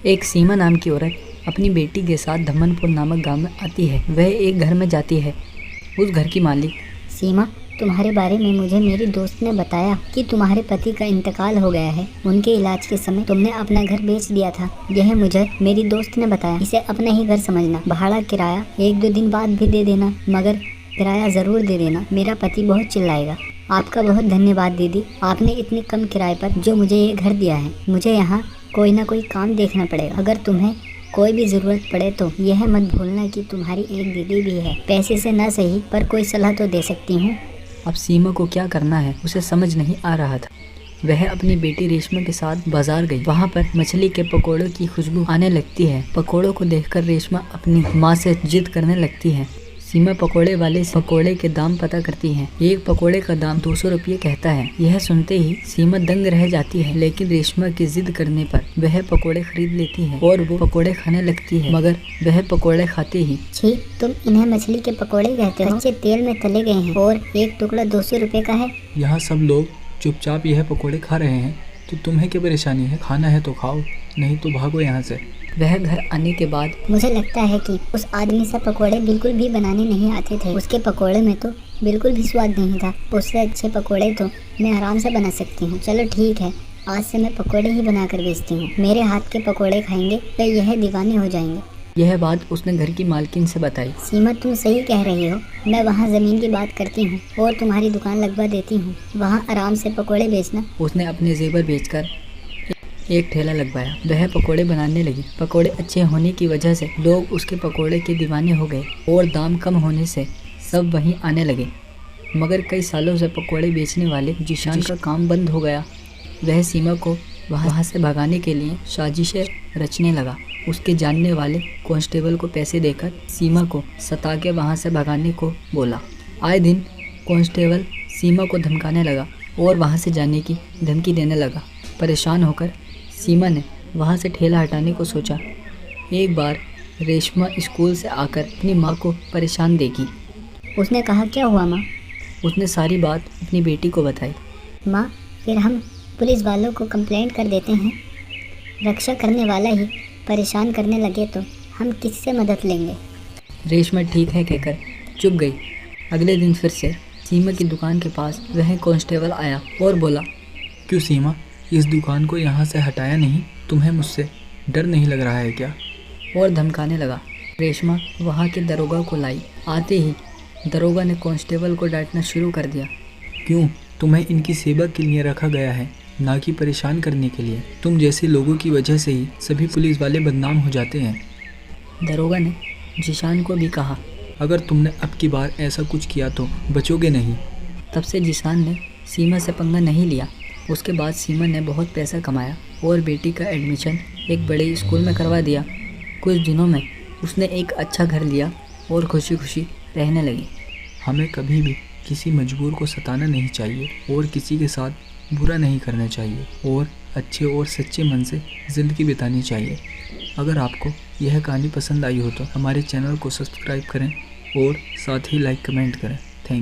एक सीमा नाम की औरत अपनी बेटी के साथ धमनपुर नामक गांव में आती है। वह एक घर में जाती है। उस घर की मालिक सीमा, तुम्हारे बारे में मुझे मेरी दोस्त ने बताया कि तुम्हारे पति का इंतकाल हो गया है। उनके इलाज के समय तुमने अपना घर बेच दिया था। यह मुझे मेरी दोस्त ने बताया। इसे अपना ही घर समझना। भाड़ा किराया 1-2 दिन बाद भी दे देना, मगर किराया ज़रूर दे देना। मेरा पति बहुत चिल्लाएगा। आपका बहुत धन्यवाद दीदी, आपने इतने कम किराए पर जो मुझे ये घर दिया है। मुझे यहाँ कोई ना कोई काम देखना पड़ेगा। अगर तुम्हें कोई भी ज़रूरत पड़े तो यह मत भूलना कि तुम्हारी एक दीदी भी है। पैसे से ना सही पर कोई सलाह तो दे सकती हूँ। अब सीमा को क्या करना है उसे समझ नहीं आ रहा था। वह अपनी बेटी रेशमा के साथ बाजार गई। वहाँ पर मछली के पकोड़ों की खुशबू आने लगती है। पकोड़ों को देखकर रेशमा अपनी माँ से जिद करने लगती है। सीमा पकोड़े वाले से पकोड़े के दाम पता करती है। एक पकोड़े का दाम 200 रुपये कहता है। यह सुनते ही सीमा दंग रह जाती है, लेकिन रेशमा की जिद करने पर वह पकोड़े खरीद लेती है और वो पकोड़े खाने लगती है। मगर वह पकोड़े खाते ही, छी, तुम इन्हें मछली के पकोड़े कहते हो? कच्चे तेल में तले गए हैं और एक टुकड़ा 200 रुपये का है। यहाँ सब लोग चुपचाप यह पकोड़े खा रहे हैं तो तुम्हें क्या परेशानी है? खाना है तो खाओ, नहीं तो भागो यहाँ से। वह घर आने के बाद मुझे लगता है कि उस आदमी से पकोड़े बिल्कुल भी बनाने नहीं आते थे। उसके पकोड़े में तो बिल्कुल भी स्वाद नहीं था। उससे अच्छे पकोड़े तो मैं आराम से बना सकती हूँ। चलो ठीक है, आज से मैं पकोड़े ही बनाकर बेचती हूँ। मेरे हाथ के पकोड़े खाएंगे तो यह दीवाने हो जाएंगे। यह बात उसने घर की मालकिन से बताई। सीमा, तुम सही कह रही हो। मैं वहाँ ज़मीन की बात करती हूँ और तुम्हारी दुकान लगवा देती हूँ। वहाँ आराम से पकोड़े बेचना। उसने अपने जेवर बेचकर एक ठेला लगवाया। वह पकोड़े बनाने लगी। पकोड़े अच्छे होने की वजह से लोग उसके पकोड़े के दीवाने हो गए और दाम कम होने से सब वहीं आने लगे। मगर कई सालों से पकोड़े बेचने वाले जिशान का काम बंद हो गया। वह सीमा को वहाँ से भगाने के लिए साजिशें रचने लगा। उसके जानने वाले कांस्टेबल को पैसे देकर सीमा को सता के वहाँ से भगाने को बोला। आए दिन कांस्टेबल सीमा को धमकाने लगा और वहाँ से जाने की धमकी देने लगा। परेशान होकर सीमा ने वहाँ से ठेला हटाने को सोचा। एक बार रेशमा स्कूल से आकर अपनी माँ को परेशान देखी। उसने कहा, क्या हुआ माँ? उसने सारी बात अपनी बेटी को बताई। माँ, फिर हम पुलिस वालों को कंप्लेंट कर देते हैं। रक्षा करने वाला ही परेशान करने लगे तो हम किससे मदद लेंगे? रेशमा ठीक है कहकर चुप गई। अगले दिन फिर से सीमा की दुकान के पास वह कांस्टेबल आया और बोला, क्यों सीमा, इस दुकान को यहाँ से हटाया नहीं? तुम्हें मुझसे डर नहीं लग रहा है क्या? और धमकाने लगा। रेशमा वहाँ के दरोगा को लाई। आते ही दरोगा ने कांस्टेबल को डांटना शुरू कर दिया। क्यों? तुम्हें इनकी सेवा के लिए रखा गया है, ना कि परेशान करने के लिए। तुम जैसे लोगों की वजह से ही सभी पुलिस वाले बदनाम हो जाते हैं। दरोगा ने जिशान को भी कहा, अगर तुमने अब की बार ऐसा कुछ किया तो बचोगे नहीं। तब से जिशान ने सीमा से पंगा नहीं लिया। उसके बाद सीमा ने बहुत पैसा कमाया और बेटी का एडमिशन एक बड़े स्कूल में करवा दिया। कुछ दिनों में उसने एक अच्छा घर लिया और खुशी खुशी रहने लगी। हमें कभी भी किसी मजबूर को सताना नहीं चाहिए और किसी के साथ बुरा नहीं करना चाहिए और अच्छे और सच्चे मन से ज़िंदगी बितानी चाहिए। अगर आपको यह कहानी पसंद आई हो तो हमारे चैनल को सब्सक्राइब करें और साथ ही लाइक कमेंट करें।